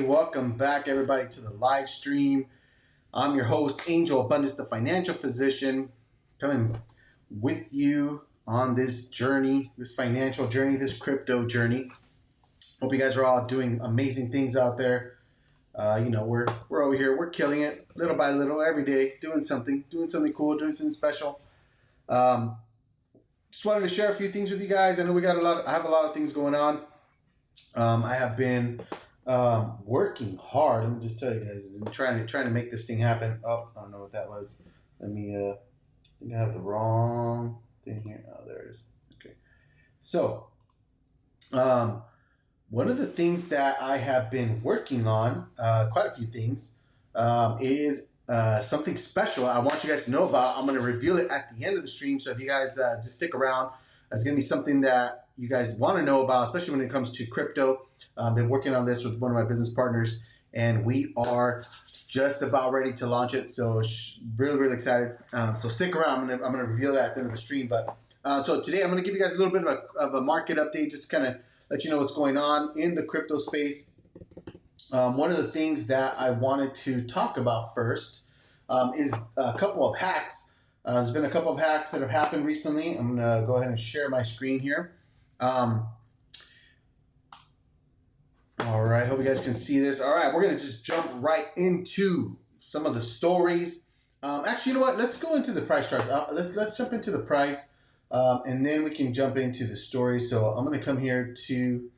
Welcome back, everybody, to the live stream. I'm your host, Angel Abundance, the financial physician, coming with you on this journey, this financial journey, this crypto journey. Hope you guys are all doing amazing things out there. We're over here, we're killing it little by little, every day, doing something cool, doing something special. Just wanted to share a few things with you guys. I know I have a lot of things going on. I have been working hard. Let me just tell you guys, I've been trying to make this thing happen. Oh, I don't know what that was. Let me, I think I have the wrong thing here. Oh, there it is. Okay. So, one of the things that I have been working on, quite a few things, is something special I want you guys to know about. I'm going to reveal it at the end of the stream. So if you guys just stick around, it's going to be something that you guys want to know about, especially when it comes to crypto. I've been working on this with one of my business partners, and we are just about ready to launch it. So really excited. So stick around. I'm gonna reveal that at the end of the stream. But so today I'm gonna give you guys a little bit of a market update, just kind of let you know what's going on in the crypto space. One of the things that I wanted to talk about first is a couple of hacks. There's been a couple of hacks that have happened recently. I'm gonna go ahead and share my screen here. All right, hope you guys can see this. All right, we're gonna just jump right into some of the stories. Actually, you know what? Let's go into the price charts. Let's jump into the price, and then we can jump into the stories. So I'm gonna come here to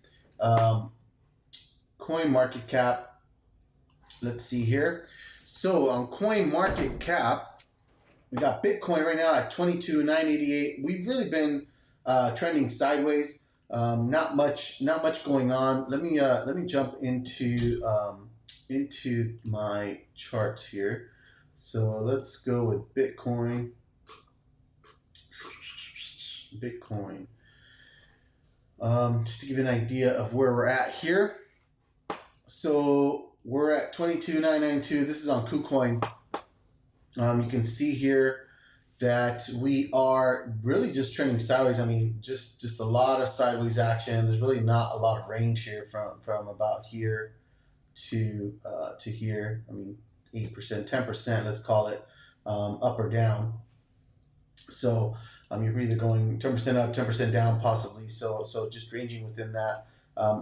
CoinMarketCap. Let's see here. So on CoinMarketCap, we got Bitcoin right now at 22,988. We've really been trending sideways. Not much going on. Let me jump into my charts here. So let's go with Bitcoin. Just to give you an idea of where we're at here. So we're at 22,992. This is on KuCoin. You can see here that we are really just trending sideways. I mean, just a lot of sideways action. There's really not a lot of range here from about here to here. I mean, 8%, 10%, let's call it, up or down. So you're either going 10% up, 10% down, possibly. So just ranging within that.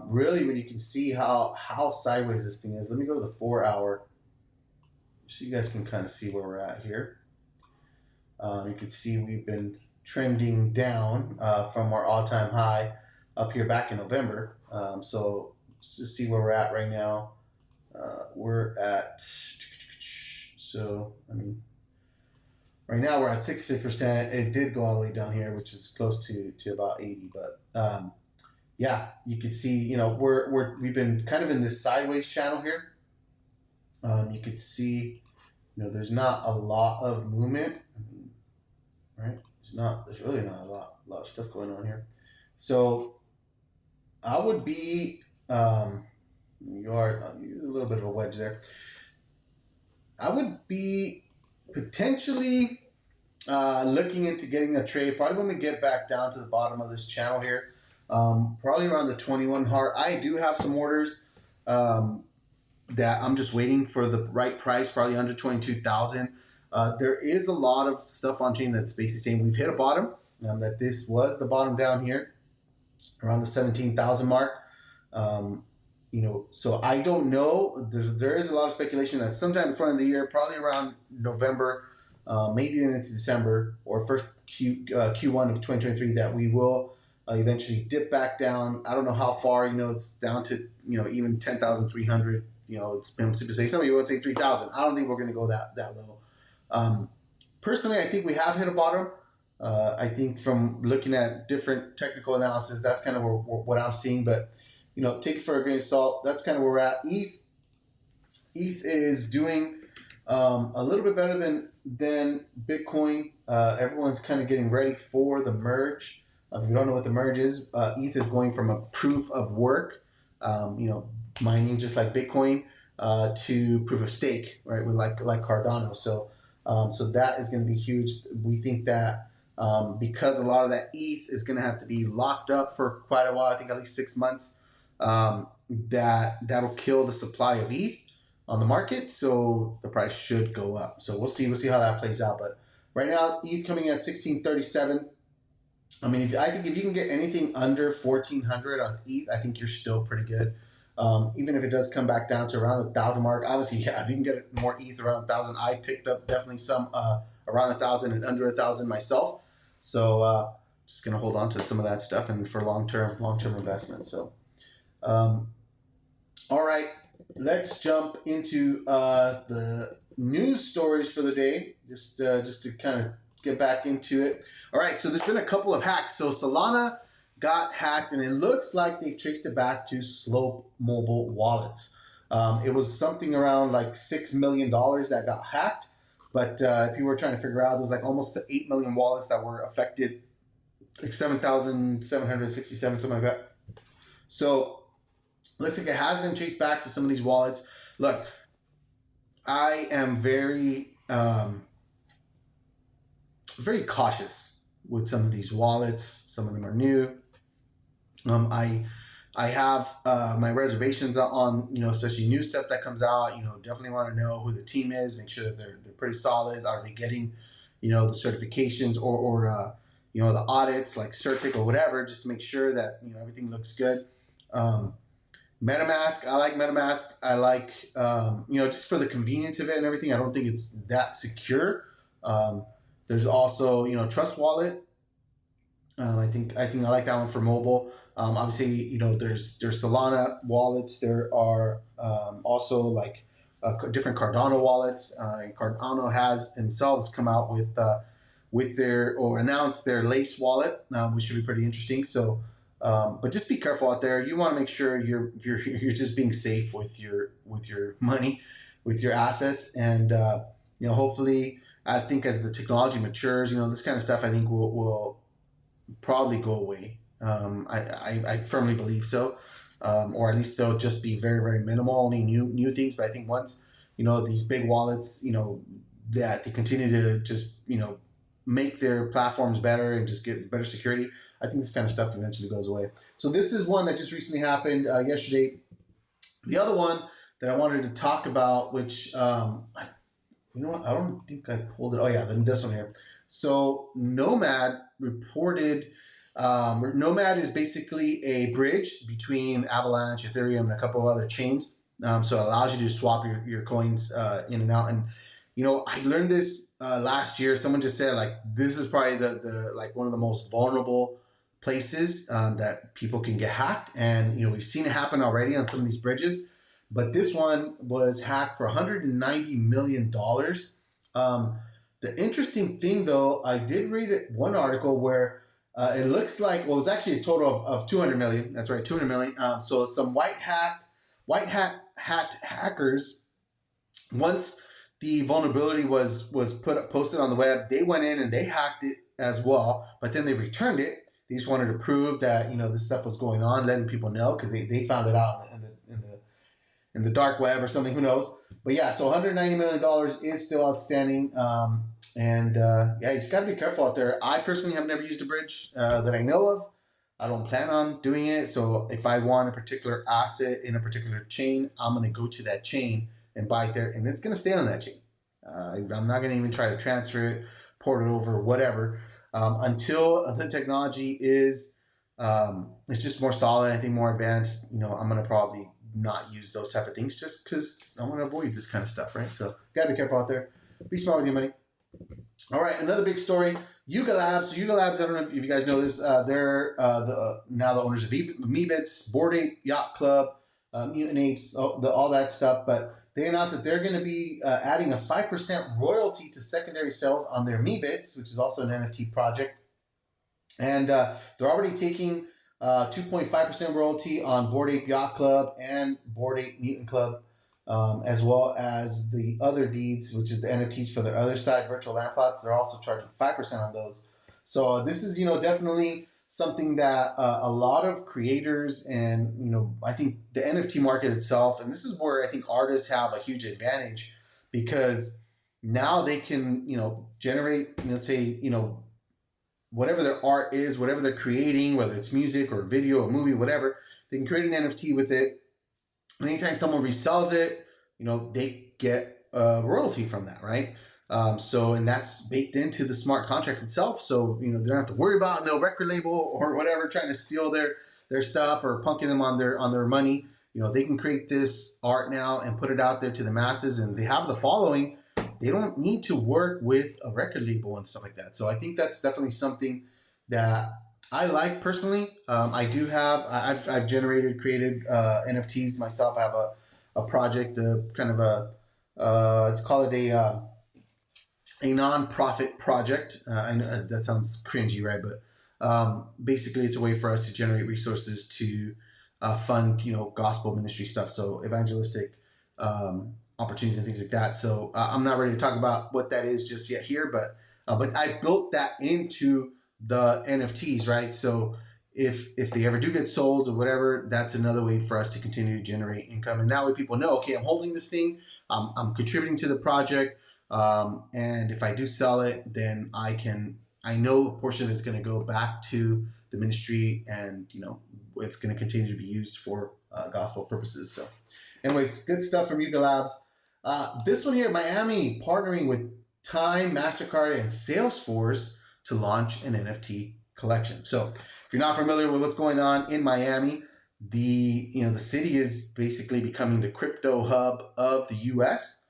Really, when you can see how sideways this thing is. Let me go to the 4-hour, so you guys can kind of see where we're at here. You can see we've been trending down from our all-time high up here back in November. So just see where we're at right now. We're at, right now we're at 66%. It did go all the way down here, which is close to about 80. But yeah, you can see, we've been kind of in this sideways channel here. You could see, there's not a lot of movement. Right? There's really not a lot of stuff going on here. So I would be, you're a little bit of a wedge there. I would be potentially looking into getting a trade, probably when we get back down to the bottom of this channel here, probably around the 21 heart. I do have some orders that I'm just waiting for the right price, probably under 22,000. There is a lot of stuff on chain that's basically saying we've hit a bottom, that this was the bottom down here around the 17,000 mark. So I don't know. There is a lot of speculation that sometime in front of the year, probably around November, maybe even into December or first Q1 of 2023, that we will eventually dip back down. I don't know how far. It's down to even 10,300. It's been super safe. Some of you will say 3,000. I don't think we're going to go that low. Personally, I think we have hit a bottom. I think from looking at different technical analysis, that's kind of what I'm seeing. But take it for a grain of salt. That's kind of where we're at. ETH is doing a little bit better than Bitcoin. Everyone's kind of getting ready for the merge. If you don't know what the merge is, ETH is going from a proof of work, mining just like Bitcoin, to proof of stake, right? With like Cardano. So that is going to be huge. We think that because a lot of that ETH is going to have to be locked up for quite a while, I think at least 6 months, that'll kill the supply of ETH on the market, so the price should go up. So we'll see how that plays out. But right now, ETH coming at 1637. I mean, I think if you can get anything under 1400 on ETH, I think you're still pretty good. Even if it does come back down to around the 1,000 mark, obviously, yeah, if you can get more ETH around 1,000, I picked up definitely some around 1,000 and under 1,000 myself. So just gonna hold on to some of that stuff and for long term investments. So, all right, let's jump into the news stories for the day. Just to kind of get back into it. All right, so there's been a couple of hacks. So Solana got hacked, and it looks like they've traced it back to Slope Mobile Wallets. It was something around like $6 million that got hacked, but people were trying to figure out, there was like almost 8 million wallets that were affected, like 7,767, something like that. So looks like it has been traced back to some of these wallets. Look, I am very very cautious with some of these wallets. Some of them are new. I have my reservations on, especially new stuff that comes out. Definitely want to know who the team is, make sure that they're pretty solid. Are they getting, the certifications or the audits like Certic or whatever, just to make sure that, everything looks good. MetaMask, I like MetaMask. I like, just for the convenience of it and everything. I don't think it's that secure. There's also, Trust Wallet. I think I like that one for mobile. Obviously, there's Solana wallets. There are also like different Cardano wallets. Cardano has themselves come out with their, or announced their Lace wallet, which should be pretty interesting. So, but just be careful out there. You want to make sure you're just being safe with your money, with your assets, and hopefully, I think as the technology matures, this kind of stuff I think will probably go away. I firmly believe so, or at least they'll just be very, very minimal, only new things. But I think once these big wallets, that they continue to just make their platforms better and just get better security, I think this kind of stuff eventually goes away. So this is one that just recently happened yesterday. The other one that I wanted to talk about, which you know what? I don't think I pulled it. Oh yeah, then this one here. So Nomad reported. Nomad is basically a bridge between Avalanche, Ethereum, and a couple of other chains. So it allows you to swap your coins in and out. And I learned this last year. Someone just said like this is probably the like one of the most vulnerable places that people can get hacked. And we've seen it happen already on some of these bridges. But this one was hacked for $190 million. The interesting thing, though, I did read one article where it looks like, well, it was actually a total of 200 million. That's right, 200 million. So some white hat hackers, once the vulnerability was posted on the web, they went in and they hacked it as well. But then they returned it. They just wanted to prove that this stuff was going on, letting people know, because they found it out in the dark web or something, who knows. But yeah, so $190 million is still outstanding. And you just got to be careful out there. I personally have never used a bridge that I know of. I don't plan on doing it. So if I want a particular asset in a particular chain, I'm going to go to that chain and buy it there, and it's going to stay on that chain. I'm not going to even try to transfer it, port it over, whatever, until the technology is it's just more solid, I think more advanced. I'm going to probably not use those type of things just because I want to avoid this kind of stuff, right? So gotta be careful out there. Be smart with your money. All right, another big story. Yuga Labs. So Yuga Labs, I don't know if you guys know this. They're now the owners of Meebits, Bored Ape Yacht Club, Mutant Apes, all that stuff. But they announced that they're going to be adding a 5% royalty to secondary sales on their Meebits, which is also an NFT project. And they're already taking 2.5% royalty on Bored Ape Yacht Club and Bored Ape Mutant Club, as well as the other deeds, which is the NFTs for their other side, virtual land plots. They're also charging 5% on those. So this is, definitely something that a lot of creators and, I think the NFT market itself, and this is where I think artists have a huge advantage, because now they can, generate, let's say, whatever their art is, whatever they're creating, whether it's music or video or movie, whatever, they can create an NFT with it, anytime someone resells it, they get a royalty from that, right? And that's baked into the smart contract itself. So, they don't have to worry about no record label or whatever trying to steal their stuff or punking them on their money. They can create this art now and put it out there to the masses, and they have the following. They don't need to work with a record label and stuff like that. So I think that's definitely something that I like personally. I've created NFTs myself. I have a project, kind of let's call it a non-profit project. I know that sounds cringy, right? But basically, it's a way for us to generate resources to fund, gospel ministry stuff, so evangelistic opportunities and things like that. So I'm not ready to talk about what that is just yet here, but I built that into the NFTs, right? So if they ever do get sold or whatever, that's another way for us to continue to generate income, and that way people know, okay, I'm holding this thing, I'm contributing to the project, and if I do sell it, then I know a portion of it's going to go back to the ministry, and it's going to continue to be used for gospel purposes. So, anyways, good stuff from Yuga Labs. This one here, Miami, partnering with Time, MasterCard, and Salesforce to launch an NFT collection. So, if you're not familiar with what's going on in Miami, the city is basically becoming the crypto hub of the U.S.,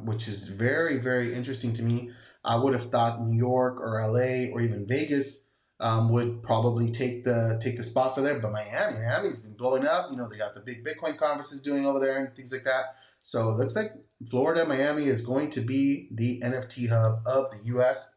which is very, very interesting to me. I would have thought New York or LA or even Vegas would probably take the spot for there, but Miami's been blowing up. They got the big Bitcoin conferences doing over there and things like that. So it looks like Florida, Miami is going to be the NFT hub of the U.S.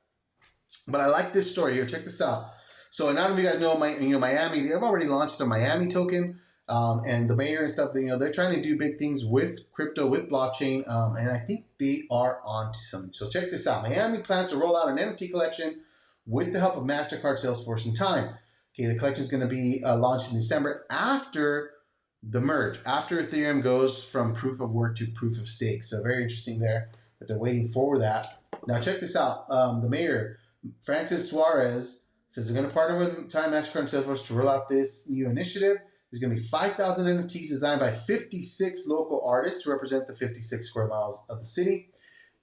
But I like this story here. Check this out. So, and I don't know if you guys know, Miami, they've already launched a Miami token, and the mayor and stuff. They're trying to do big things with crypto, with blockchain, and I think they are on to something. So check this out. Miami plans to roll out an NFT collection with the help of MasterCard, Salesforce, and Time. Okay, the collection is going to be launched in December after the merge, after Ethereum goes from proof of work to proof of stake. So very interesting there that they're waiting for that. Now check this out. The mayor, Francis Suarez, says they're going to partner with Time, MasterCard, and Salesforce to roll out this new initiative. There's going to be 5,000 NFTs designed by 56 local artists to represent the 56 square miles of the city.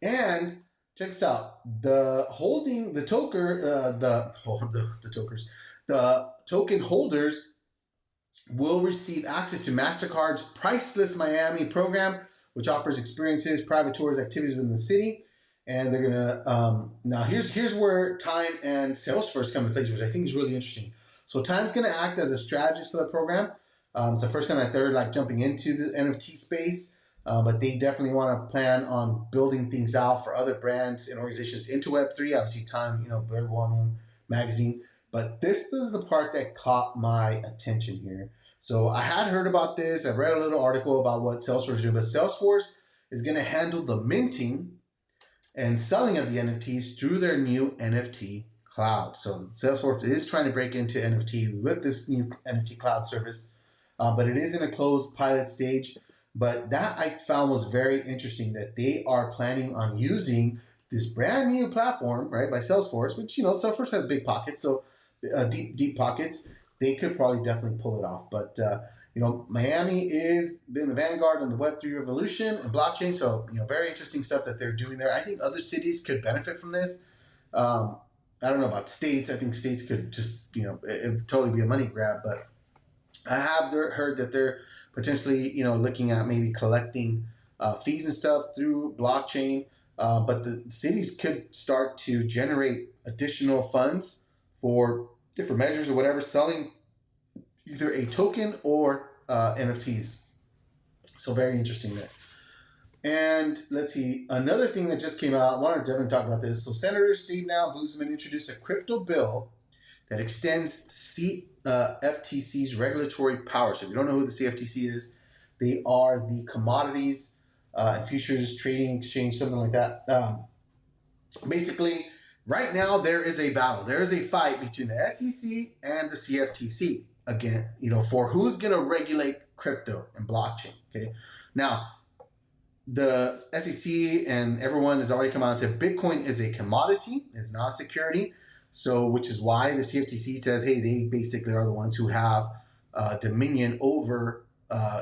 And check this out: the token holders will receive access to MasterCard's Priceless Miami program, which offers experiences, private tours, activities within the city. And they're gonna now here's where Time and Salesforce come into place, which I think is really interesting. So Time's gonna act as a strategist for the program. It's the first time that they're jumping into the NFT space, but they definitely want to plan on building things out for other brands and organizations into Web3. Obviously, Time, very well-known magazine. But this is the part that caught my attention here. So I had heard about this. I read a little article about what Salesforce is doing, but Salesforce is going to handle the minting and selling of the NFTs through their new NFT cloud. So Salesforce is trying to break into NFT with this new NFT cloud service, but it is in a closed pilot stage. But that I found was very interesting, that they are planning on using this brand new platform, right, by Salesforce, which, Salesforce has big pockets, so deep pockets. They could probably definitely pull it off. But, Miami is been the vanguard in the Web3 revolution and blockchain. So, very interesting stuff that they're doing there. I think other cities could benefit from this. I don't know about states. I think states could just, it would totally be a money grab. But I have heard that they're potentially, looking at maybe collecting fees and stuff through blockchain. But the cities could start to generate additional funds for different measures or whatever, selling either a token or NFTs. So very interesting there. And let's see, another thing that just came out, I wanted to definitely talk about this. So Senator Steve Boozman introduced a crypto bill that extends CFTC's regulatory power. So if you don't know who the CFTC is, they are the Commodities and Futures Trading Exchange, something like that. Basically, right now there is a battle. There is a fight between the SEC and the CFTC. Again, for who's going to regulate crypto and blockchain. Okay, now the SEC and everyone has already come out and said Bitcoin is a commodity; it's not a security. So, which is why the CFTC says, hey, they basically are the ones who have dominion over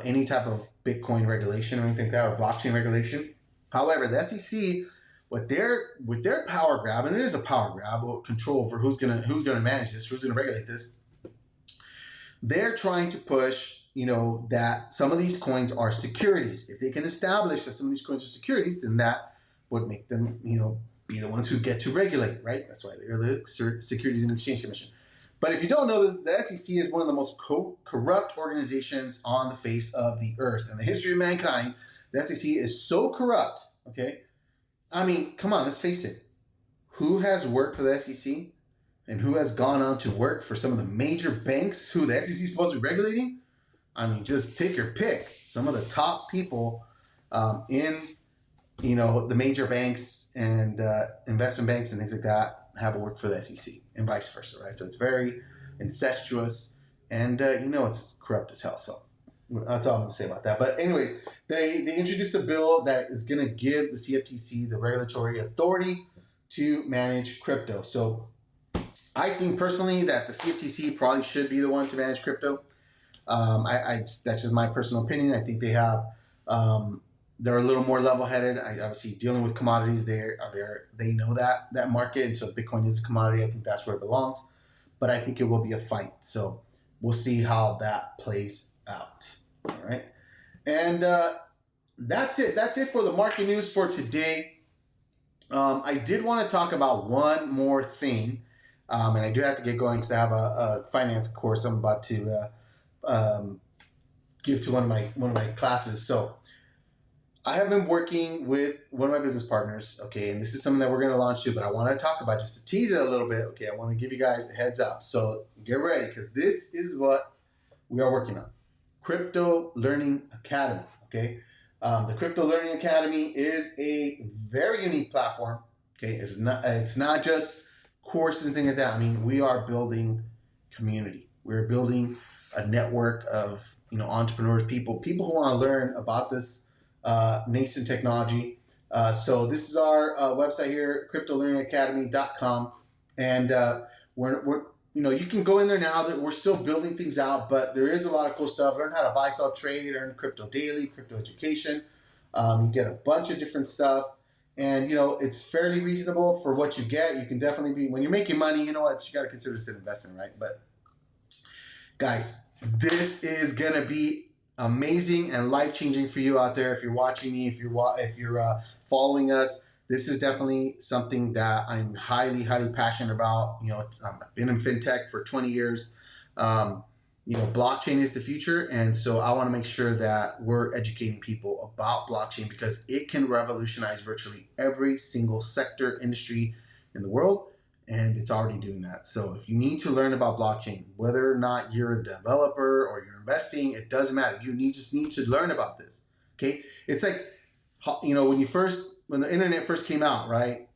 any type of Bitcoin regulation or anything like that, or blockchain regulation. However, the SEC, with their power grab, and it is a power grab, or control over who's gonna manage this, who's gonna regulate this, they're trying to push, that some of these coins are securities. If they can establish that some of these coins are securities, then that would make them, be the ones who get to regulate, right? That's why they're the Securities and Exchange Commission. But if you don't know this, the SEC is one of the most corrupt organizations on the face of the earth. In the history of mankind, the SEC is so corrupt, okay? I mean, come on, let's face it. Who has worked for the SEC and who has gone on to work for some of the major banks who the SEC is supposed to be regulating? I mean, just take your pick. Some of the top people in, the major banks and investment banks and things like that have worked for the SEC and vice versa, right? So it's very incestuous and, it's corrupt as hell. So that's all I'm going to say about that. But anyways, they introduced a bill that is going to give the CFTC the regulatory authority to manage crypto. So I think personally that the CFTC probably should be the one to manage crypto. That's just my personal opinion. I think they have, they're a little more level-headed. Obviously, dealing with commodities, they know that market, and so Bitcoin is a commodity. I think that's where it belongs. But I think it will be a fight. So we'll see how that plays out. All right, and that's it. That's it for the market news for today. I did want to talk about one more thing, and I do have to get going because I have a finance course I'm about to give to one of my classes. So I have been working with one of my business partners, okay, and this is something that we're going to launch too, but I want to talk about just to tease it a little bit, okay. I want to give you guys a heads up. So get ready, because this is what we are working on. Crypto Learning Academy, okay. The Crypto Learning Academy is a very unique platform, okay. It's not just courses and things like that. I mean, we are building community. We're building a network of, entrepreneurs, people who want to learn about this nascent technology. So this is our website here, cryptolearningacademy.com, and we're you can go in there now. That we're still building things out, but there is a lot of cool stuff. Learn how to buy, sell, trade, earn crypto daily, crypto education. You get a bunch of different stuff, and it's fairly reasonable for what you get. You can definitely be, when you're making money, you got to consider this an investment, right? But guys, this is gonna be amazing and life-changing for you out there. If you're watching me, if you're following us, this is definitely something that I'm highly, highly passionate about. I've been in fintech for 20 years. Blockchain is the future, and so I want to make sure that we're educating people about blockchain because it can revolutionize virtually every single sector, industry in the world. And it's already doing that. So if you need to learn about blockchain, whether or not you're a developer or you're investing, it doesn't matter. You just need to learn about this. Okay. It's like, when the internet first came out, right?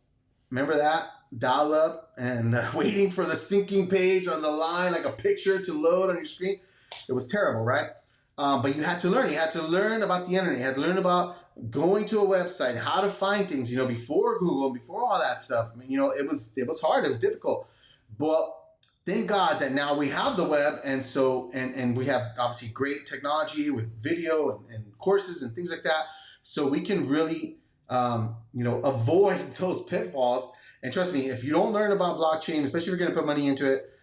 Remember that? Dial up and waiting for the stinking page on the line, like a picture to load on your screen. It was terrible, right? But you had to learn. You had to learn about the internet. You had to learn about going to a website, how to find things, before Google, before all that stuff. I mean, it was hard. It was difficult. But thank God that now we have the web. And so, and we have obviously great technology with video and courses and things like that. So we can really, avoid those pitfalls. And trust me, if you don't learn about blockchain, especially if you're going to put money into it,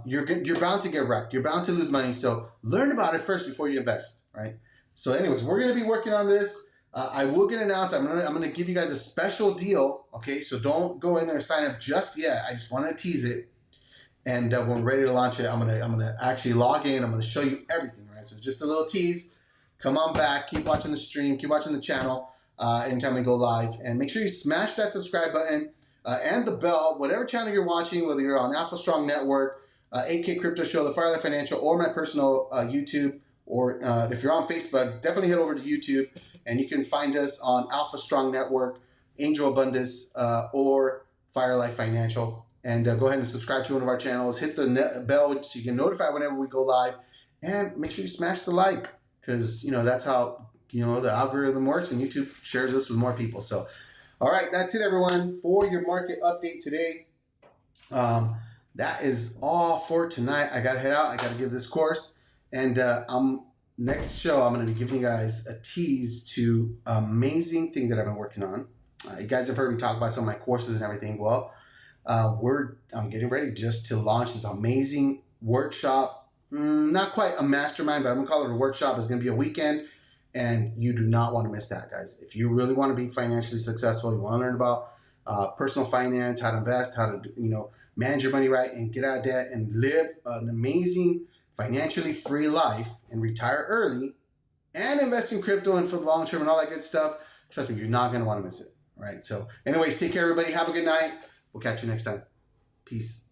you're bound to get wrecked. You're bound to lose money. So learn about it first before you invest, right? So anyways, we're going to be working on this. I will get announced. I'm gonna give you guys a special deal. Okay, so don't go in there and sign up just yet. I just wanted to tease it, and when we're ready to launch it, I'm gonna actually log in. I'm gonna show you everything. Right, so it's just a little tease. Come on back. Keep watching the stream. Keep watching the channel. Anytime we go live, and make sure you smash that subscribe button and the bell. Whatever channel you're watching, whether you're on Alpha Strong Network, AK Crypto Show, the Firelight Financial, or my personal YouTube, or if you're on Facebook, definitely head over to YouTube. And you can find us on Alpha Strong Network, Angel Abundance, or Firelight Financial. And go ahead and subscribe to one of our channels. Hit the bell so you get notified whenever we go live. And make sure you smash the like, because that's how the algorithm works, and YouTube shares this with more people. So, all right, that's it, everyone, for your market update today. That is all for tonight. I got to head out. I got to give this course, and I'm next show, I'm going to be giving you guys a tease to amazing thing that I've been working on. You guys have heard me talk about some of my courses and everything. Well, I'm getting ready just to launch this amazing workshop. Not quite a mastermind, but I'm gonna call it a workshop. It's gonna be a weekend, and you do not want to miss that, guys. If you really want to be financially successful, you want to learn about personal finance, how to invest, how to manage your money right, and get out of debt and live an amazing financially free life and retire early, and invest in crypto and for the long term and all that good stuff. Trust me, you're not gonna want to miss it. All right. So, anyways, take care, everybody. Have a good night. We'll catch you next time. Peace.